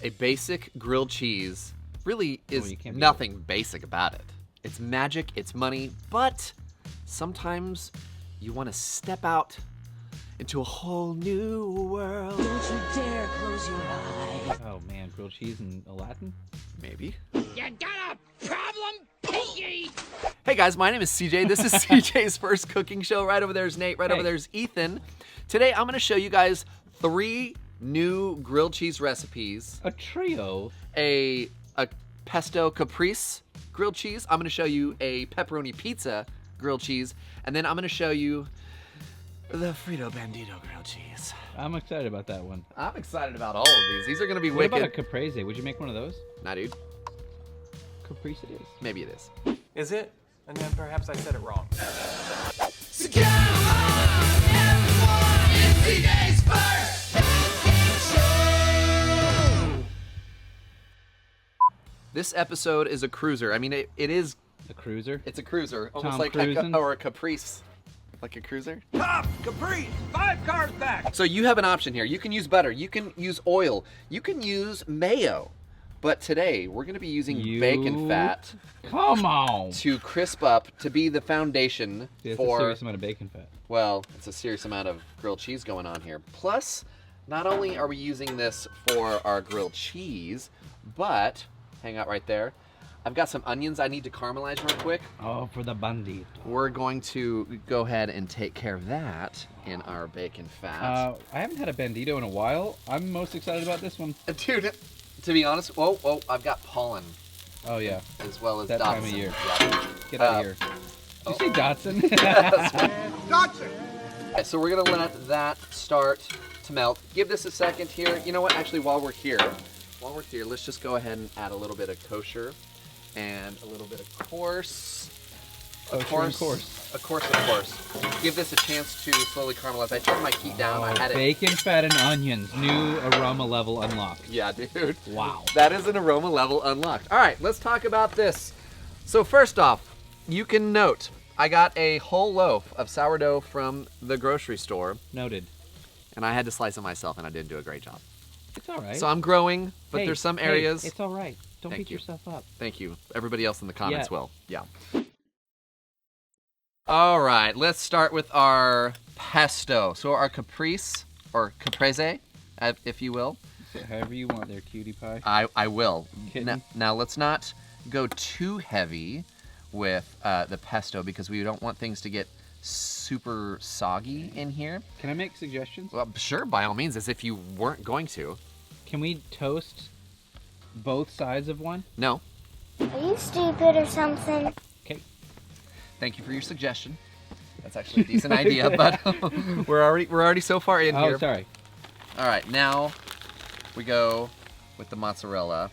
A basic grilled cheese really is you can't beat nothing basic about it. It's magic, it's money, but sometimes you want to step out into a whole new world. Don't you dare close your eyes. Oh man, grilled cheese in Latin? Maybe. You got a problem, piggy? Hey guys, my name is CJ. This is CJ's first cooking show. Right over there's Nate, over there's Ethan. Today I'm gonna show you guys 3 new grilled cheese recipes. A trio? A Pesto Caprese Grilled Cheese. I'm gonna show you a Pepperoni Pizza Grilled Cheese. And then I'm gonna show you the Frito Bandito Grilled Cheese. I'm excited about that one. I'm excited about all of these. These are gonna be What wicked. about a caprese? Would you make one of those? Nah, dude. Caprese it is. Maybe it is. Is it? And then perhaps I said it wrong. So come on, everyone, it's CJ's first show. This episode is a cruiser. I mean, it is. A cruiser? It's a cruiser, almost Tom like Cruisin'? or a Caprice, like a cruiser. Top Caprese, 5 cars back. So you have an option here. You can use butter. You can use oil. You can use mayo. But today we're going to be using bacon fat. Come on. To crisp up, to be the foundation It's for. a serious amount of bacon fat. Well, it's a serious amount of grilled cheese going on here. Plus, not only are we using this for our grilled cheese, but hang out right there. I've got some onions I need to caramelize real quick. Oh, for the bandito. We're going to go ahead and take care of that in our bacon fat. I haven't had a bandito in a while. I'm most excited about this one. Dude, to be honest, whoa, I've got pollen Oh yeah, as well as that Dotson. time of year. Yeah. Get out of here. Did you say Dotson? Dodson. Okay, so we're gonna let that start to melt. Give this a second here. You know what? Actually, while we're here, let's just go ahead and add a little bit of kosher and a little bit of coarse. Of course. Give this a chance to slowly caramelize. I turned my heat down. I had it. Bacon, fat, and onions. New aroma level unlocked. Yeah, dude. Wow. That is an aroma level unlocked. All right, let's talk about this. So first off, you can note I got a whole loaf of sourdough from the grocery store, Noted. and I had to slice it myself, and I didn't do a great job. It's all right. So I'm growing, but Hey, there's some hey, areas. it's all right. Don't Thank beat you. yourself up. Thank you. Everybody else in the comments Yeah. will. Yeah. All right, let's start with our pesto. So our caprese, or caprese, if you will. However you want there, cutie pie. I will. Kitten. Now let's not go too heavy with the pesto because we don't want things to get super soggy in here. Can I make suggestions? Well, sure, by all means, as if you weren't going to. Can we toast both sides of one? No. Are you stupid or something? Okay. Thank you for your suggestion. That's actually a decent idea, but we're already so far in here. Oh, sorry. All right, now we go with the mozzarella,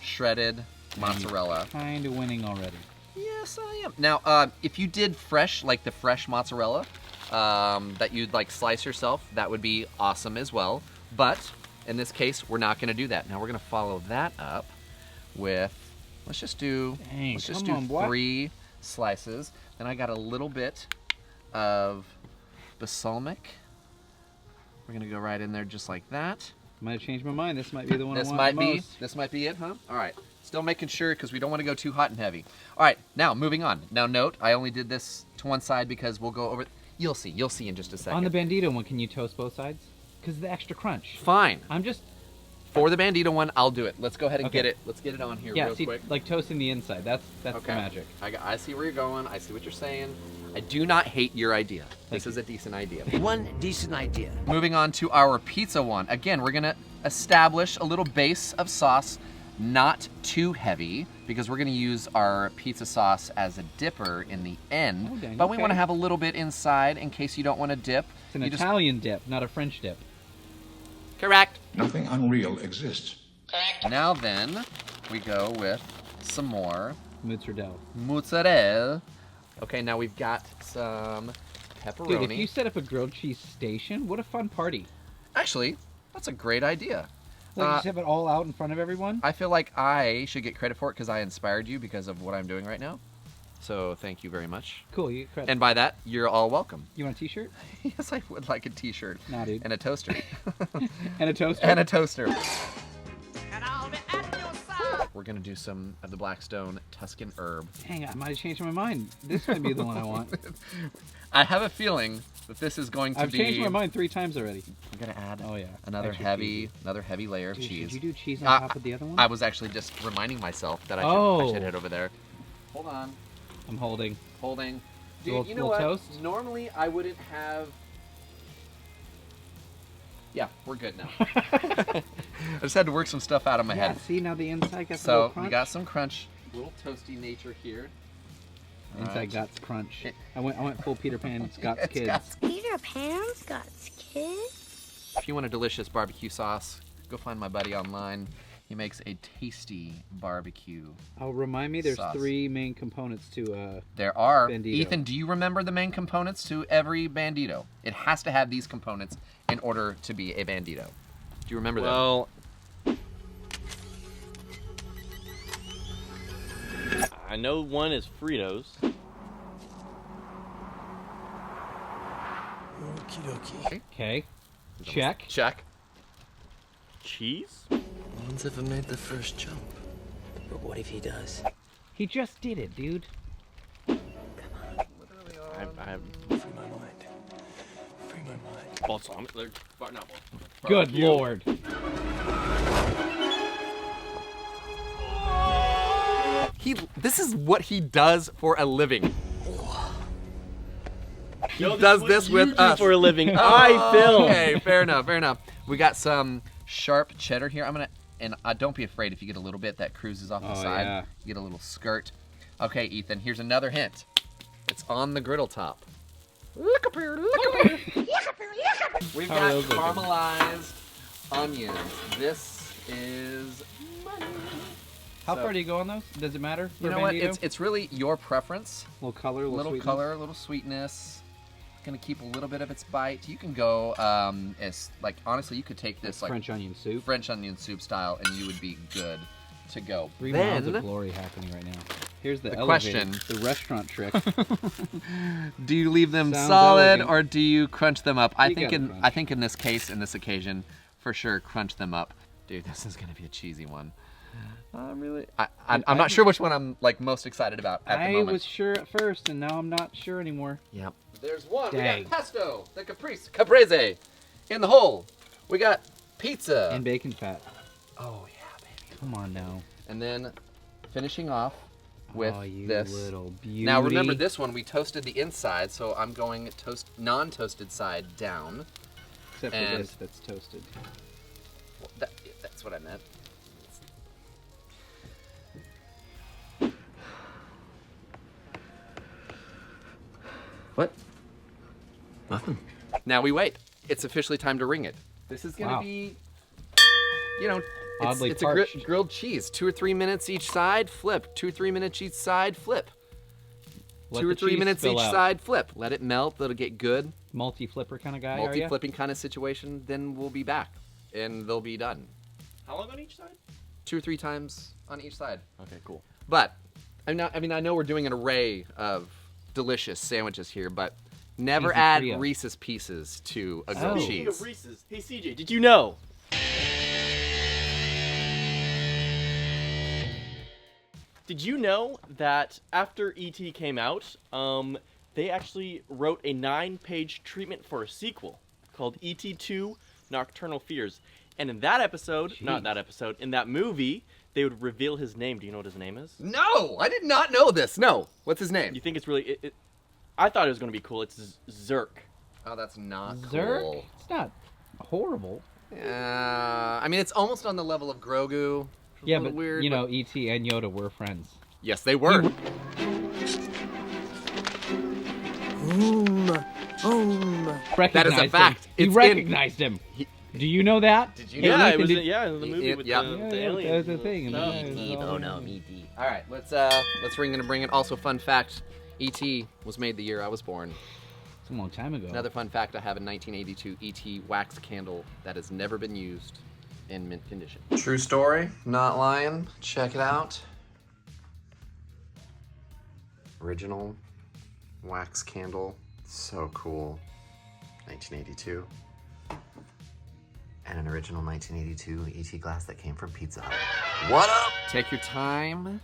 shredded mozzarella. Kind of winning already. Yes, I am. Now, if you did fresh, like the fresh mozzarella, that you'd like slice yourself, that would be awesome as well. But in this case, we're not going to do that. Now we're going to follow that up with, let's just do 3 slices. Then I got a little bit of balsamic. We're going to go right in there just like that. Might have changed my mind. This might be the one This I want might the be most. this might be it, huh? All right. Still making sure because we don't want to go too hot and heavy. All right, now moving on. Now note, I only did this to one side because we'll go over. You'll see in just a second. On the bandito one, can you toast both sides? Because the extra crunch. Fine. I'm just... For the bandito one, I'll do it. Let's go ahead and Okay. get it. Let's get it on here Yeah, real see, quick. like toasting the inside. That's the magic. I see where you're going. I see what you're saying. I do not hate your idea. This is a decent idea. One decent idea. Moving on to our pizza one. Again, we're gonna establish a little base of sauce, not too heavy, because we're gonna use our pizza sauce as a dipper in the end. Oh, dang, but we okay. want to have a little bit inside in case you don't want to dip. It's an You just- Italian dip, not a French dip. Correct. Nothing unreal exists. Now then, we go with some more Mozzarella. mozzarella. Okay, now we've got some pepperoni. Dude, if you set up a grilled cheese station, what a fun party. Actually, that's a great idea. Like, just have it all out in front of everyone? I feel like I should get credit for it because I inspired you because of what I'm doing right now. So thank you very much. Cool, you get credit. And by that, you're all welcome. You want a t-shirt? Yes, I would like a t-shirt. Nah, dude. And a toaster. And a toaster? And a toaster. And we're gonna do some of the Blackstone Tuscan herb. Dang, I might have changed my mind. This might be the one I want. I have a feeling that this is going to I've be. changed my mind 3 times already. I'm gonna add. Oh, yeah. Another Extra heavy layer of Dude, cheese. Should you do cheese on top of the other one? I was actually just reminding myself that I should head over there. Hold on. I'm holding. Holding. Dude, Little- you know little what? toast? Normally I wouldn't have. Yeah, we're good now. I just had to work some stuff out of my Yeah, head. see, now the inside got a little So crunch. we got some crunch, little toasty nature here. Inside Alright. Got's crunch. I went full Peter Pan, Scott's It's kids. got- Peter Pan's got kids. If you want a delicious barbecue sauce, go find my buddy online. He makes a tasty barbecue. Oh, remind me, there's sauce. 3 main components to There are. Bandito. Ethan, do you remember the main components to every Bandito? It has to have these components in order to be a Bandito. Do you remember that? Well, I know one is Fritos. Okie dokie. Okay. Check. Check. Cheese? No one's ever made the first jump. But what if he does? He just did it, dude. I have Free my mind. Free my mind. balsamic. Good lord. This is what he does for a living. He Yo, does what this you with do us for a living. I film. Okay, fair enough, fair enough. We got some sharp cheddar here. I'm gonna, and don't be afraid if you get a little bit that cruises off the Oh, side. yeah. You get a little skirt. Okay, Ethan, here's another hint. It's on the griddle top. Look up here, look up here. We've How got are those looking? caramelized onions. This is money. How So- far do you go on those? Does it matter? You for know what? Bandito? It's really your preference. little color, A little sweetness? color, a little sweetness. Gonna keep a little bit of its bite. You can go as like honestly, you could take this like French onion soup. French onion soup style, and you would be good to go. 3 miles Then, of glory happening right now. Here's the, The elevator, question. the restaurant trick. do you leave them Sounds solid elegant. or do you crunch them up? I You think gotta in crunch. this case, in this occasion, for sure, crunch them up. Dude, this is gonna be a cheesy one. I'm not sure which one I'm like most excited about at the I moment. was sure at first, and now I'm not sure anymore. Yep. There's one. Dang. We got pesto, the caprese in the hole. We got pizza. And bacon fat. Oh yeah, baby. Come on now. And then finishing off with oh, you this. little beauty. Now remember this one, we toasted the inside, so I'm going non-toasted side down. Except for and- this that's toasted. Well, that's what I meant. What? Nothing. Now we wait. It's officially time to ring it. This is gonna Wow. be, you know, Oddly it's parched. grilled cheese. 2 or 3 minutes each side, flip. 2 or 3 minutes each side, flip. Let 2 or the 3 cheese minutes spill each out. side, flip. Let it melt. Let it get good. Multi-flipper kind of guy, are ya? Multi-flipping kind of situation. Then we'll be back, and they'll be done. How long on each side? 2 or 3 times on each side. Okay, cool. But I mean, I know we're doing an array of delicious sandwiches here, but never Easy add trio. Reese's Pieces to a Oh. grilled Speaking of cheese. Reese's, hey CJ, did you know? Did you know that after E.T. came out, they actually wrote a 9-page treatment for a sequel called E.T. 2 Nocturnal Fears. And in that episode, not Jeez. that episode, in that movie, they would reveal his name. Do you know what his name is? No, I did not know this. No, what's his name? You think it's really... I thought it was going to be cool. It's Zerk. Oh, that's not Zerk? cool. It's not horrible. I mean, it's almost on the level of Grogu. which is a Yeah, little but weird, you know, E.T. and Yoda were friends. Yes, they were. Recognized him. fact. He It's recognized him. Do you know that? Did you Hey, know? Yeah, Ethan, it was did- in the movie with yeah. the, Yeah, with the yeah, aliens. that's the thing. and And stuff. then- Oh no, E.T. All right, let's ring and bring it. Also, fun fact: E.T. was made the year I was born. It's a long time ago. Another fun fact: I have a 1982 E.T. wax candle that has never been used in mint condition. True story, not lying. Check it out. Original wax candle, so cool. 1982. and an original 1982 ET glass that came from Pizza Hut. What up? Take your time,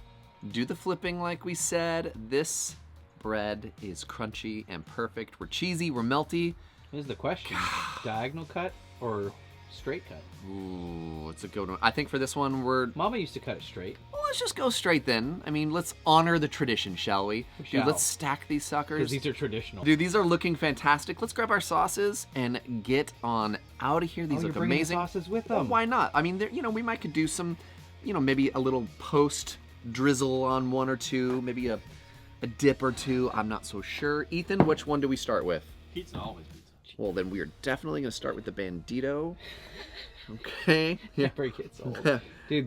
do the flipping like we said. This bread is crunchy and perfect. We're cheesy, we're melty. Here's the question. Diagonal cut or straight cut? Ooh, it's a good one. I think for this one, Mama used to cut it straight. Well, let's just go straight then. I mean, let's honor the tradition, shall we? Dude, let's stack these suckers. Because these are traditional. Dude, these are looking fantastic. Let's grab our sauces and get on out of here. These look amazing. The sauces with them. Well, why not? I mean, we might could do some, maybe a little post drizzle on one or two, maybe a dip or two. I'm not so sure. Ethan, which one do we start with? Pizza, always pizza. Well, then we are definitely going to start with the Bandito. Okay. Never gets old. Dude,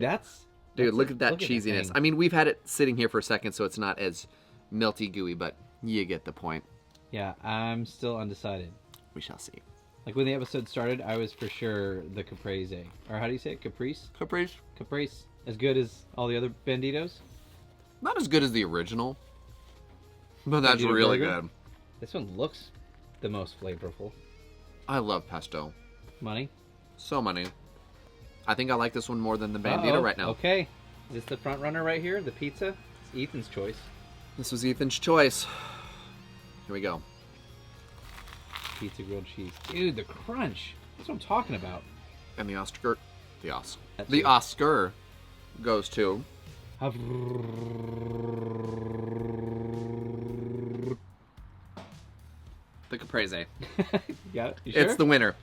Dude, look at that cheesiness. I mean, we've had it sitting here for a second, so it's not as melty gooey, but you get the point. Yeah, I'm still undecided. We shall see. Like when the episode started, I was for sure the Caprese. Or how do you say it? Caprese? Caprese. Caprese. As good as all the other Banditos? Not as good as the original, but that's Bandito really burger? good. This one looks the most flavorful. I love pesto. Money? So money. I think I like this one more than the Bandito right now. Okay. Is this the front runner right here? The pizza? It's Ethan's choice. This was Ethan's choice. Here we go. Pizza grilled cheese. Dude, the crunch. That's what I'm talking about. And the Oscar goes to... the Caprese. Yeah, you sure? It's the winner.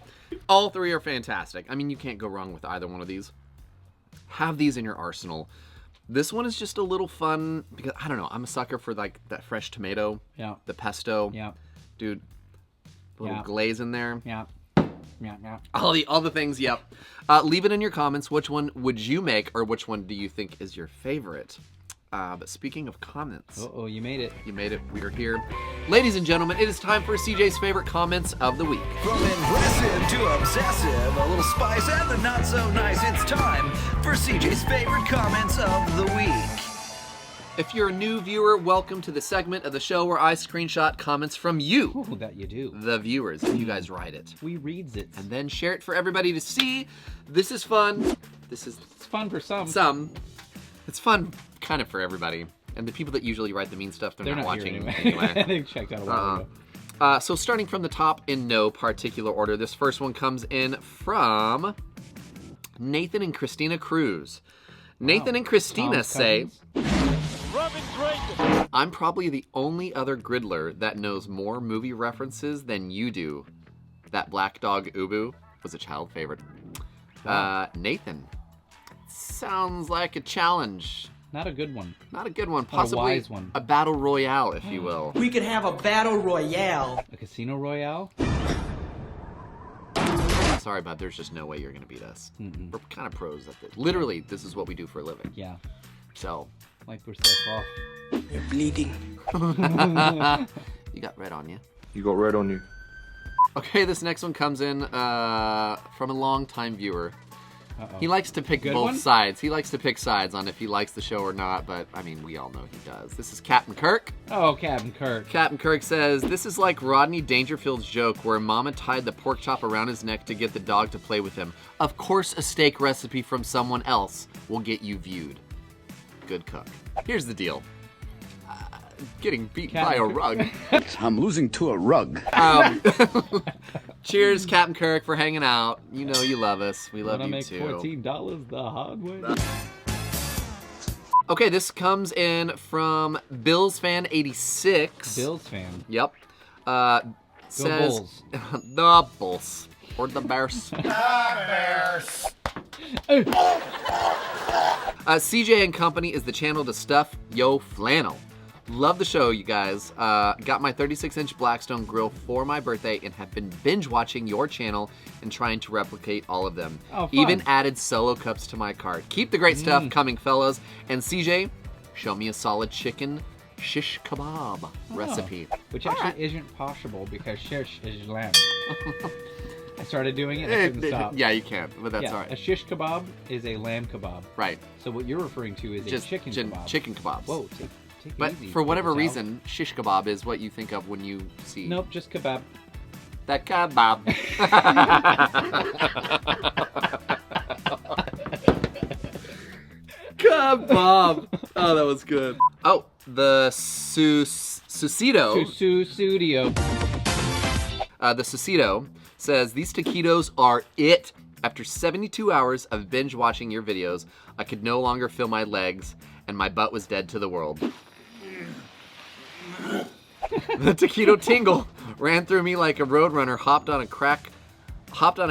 All three are fantastic. I mean, you can't go wrong with either one of these. Have these in your arsenal. This one is just a little fun because, I don't know, I'm a sucker for like that fresh tomato. Yeah. The pesto. Yeah. Dude, a little glaze in there. Yeah. Yeah, yeah. All the things, yep. Leave it in your comments. Which one would you make, or which one do you think is your favorite? But speaking of comments... Uh-oh, you made it. You made it. We are here. Ladies and gentlemen, it is time for CJ's favorite comments of the week. From impressive to obsessive, a little spice and the not so nice, it's time for CJ's favorite comments of the week. If you're a new viewer, welcome to the segment of the show where I screenshot comments from you. Ooh, that you do. The viewers. You guys write it. We reads it. And then share it for everybody to see. This is fun. It's fun for some. It's fun kind of for everybody. And the people that usually write the mean stuff, they're not watching anyway. They checked out a while ago. So starting from the top in no particular order, this first one comes in from Nathan and Christina Cruz. Nathan and Christina say... I'm probably the only other griddler that knows more movie references than you do. That Black Dog Ubu was a child favorite. Nathan, sounds like a challenge. Not a good one. Not a good one. Possibly a wise one. A battle royale, if you will. We could have a battle royale. A casino royale? Sorry, bud. There's just no way you're going to beat us. We're kind of pros at this. Literally, this is what we do for a living. Yeah. So... like we're so off. They're bleeding. You got red on you. You got red on you. Okay, this next one comes in from a longtime viewer. Uh-oh. He likes to pick both sides. He likes to pick sides on if he likes the show or not, but, I mean, we all know he does. This is Captain Kirk. Oh, Captain Kirk. Captain Kirk says, this is like Rodney Dangerfield's joke where Mama tied the pork chop around his neck to get the dog to play with him. Of course a steak recipe from someone else will get you viewed. Good cook. Here's the deal. Getting beaten by a rug. I'm losing to a rug. Cheers, Captain Kirk, for hanging out. You know you love us. We love you too. Make $14 the hard way. Okay, this comes in from Bills fan 86. Bills fan. Yep. Says Bulls. the Bulls or the Bears. CJ and Company is the channel to stuff yo flannel. Love the show, you guys. Got my 36-inch Blackstone grill for my birthday and have been binge watching your channel and trying to replicate all of them. Oh, fun. Even added solo cups to my cart. Keep the great stuff coming, fellas. And CJ, show me a solid chicken shish kebab recipe. Which actually isn't possible because shish is lamb. I started doing it and I couldn't stop. Yeah, you can't, but that's all right. A shish kebab is a lamb kebab. Right. So what you're referring to is just a chicken kebab. Chicken kebabs. Whoa, take but it easy, for whatever Sal. reason, shish kebab is what you think of when you see... Nope, just kebab. That kebab. Bob. Oh, that was good. Oh, the Susito. Studio. The Susito says, these taquitos are it. After 72 hours of binge watching your videos, I could no longer feel my legs and my butt was dead to the world. The taquito tingle ran through me like a roadrunner hopped on a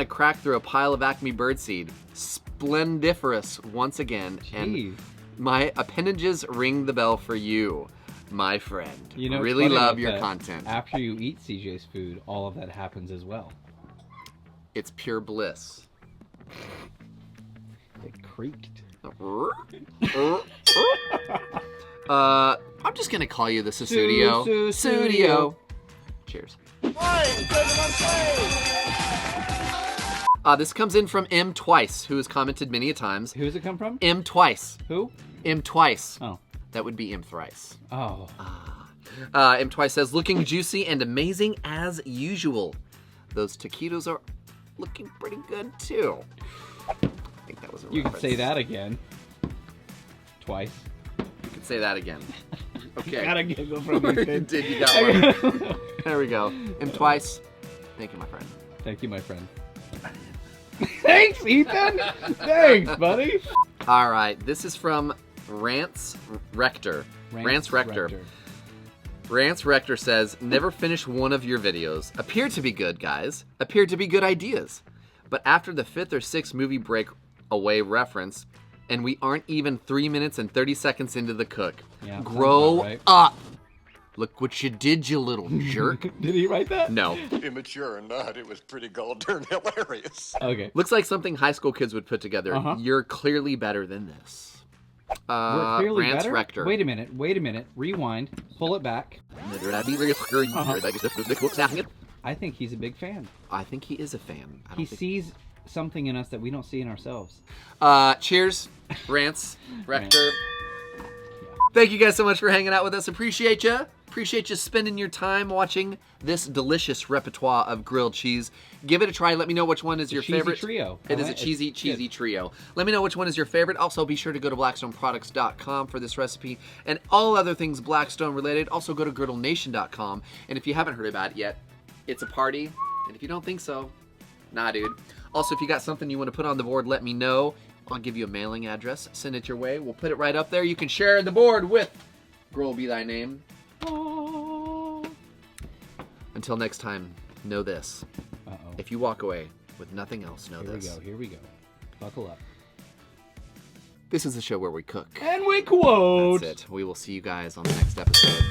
crack through a pile of Acme birdseed. Splendiferous once again. Jeez. And my appendages ring the bell for you, my friend. You know, really funny love about your that. content. After you eat CJ's food, all of that happens as well. It's pure bliss. It creaked. I'm just gonna call you the Susudio. Studio. Cheers. This comes in from M Twice, who has commented many a times. Who does it come from? M Twice. Who? M Twice. Oh. That would be M Thrice. Oh. M Twice says, looking juicy and amazing as usual. Those taquitos are looking pretty good too. I think that was a You reference. can say that again. Twice. You can say that again. Okay. Gotta giggle from you, You did, you got one. There we go. M Twice. Thank you, my friend. Thank you, my friend. Thanks, Ethan. Thanks, buddy. All right, this is from Rance Rector. Rance Rector. Rance Rector says, never finish one of your videos. Appear to be good, guys. Appear to be good ideas. But after the 5th or 6th movie breakaway reference, and we aren't even 3 minutes and 30 seconds into the cook. Yeah, Grow right. up. Look what you did, you little jerk. Did he write that? No. Immature or not, it was pretty goddamn hilarious. Okay. Looks like something high school kids would put together. You're clearly better than this. We're clearly Rance better? Rector. Wait a minute. Rewind. Pull it back. I think he's a big fan. I think he is a fan. He sees something in us that we don't see in ourselves. Cheers, Rance Rector. Thank you guys so much for hanging out with us. Appreciate you. Appreciate you spending your time watching this delicious repertoire of grilled cheese. Give it a try. Let me know which one is your favorite. Trio. It is a cheesy trio. Let me know which one is your favorite. Also, be sure to go to blackstoneproducts.com for this recipe and all other things Blackstone related. Also, go to griddlenation.com. And if you haven't heard about it yet, it's a party. And if you don't think so, nah, dude. Also, if you got something you want to put on the board, let me know. I'll give you a mailing address. Send it your way. We'll put it right up there. You can share the board with Grill Be Thy Name. Until next time, know this. If you walk away with nothing else, know this. Here we go. Buckle up. This is the show where we cook. And we quote. That's it. We will see you guys on the next episode.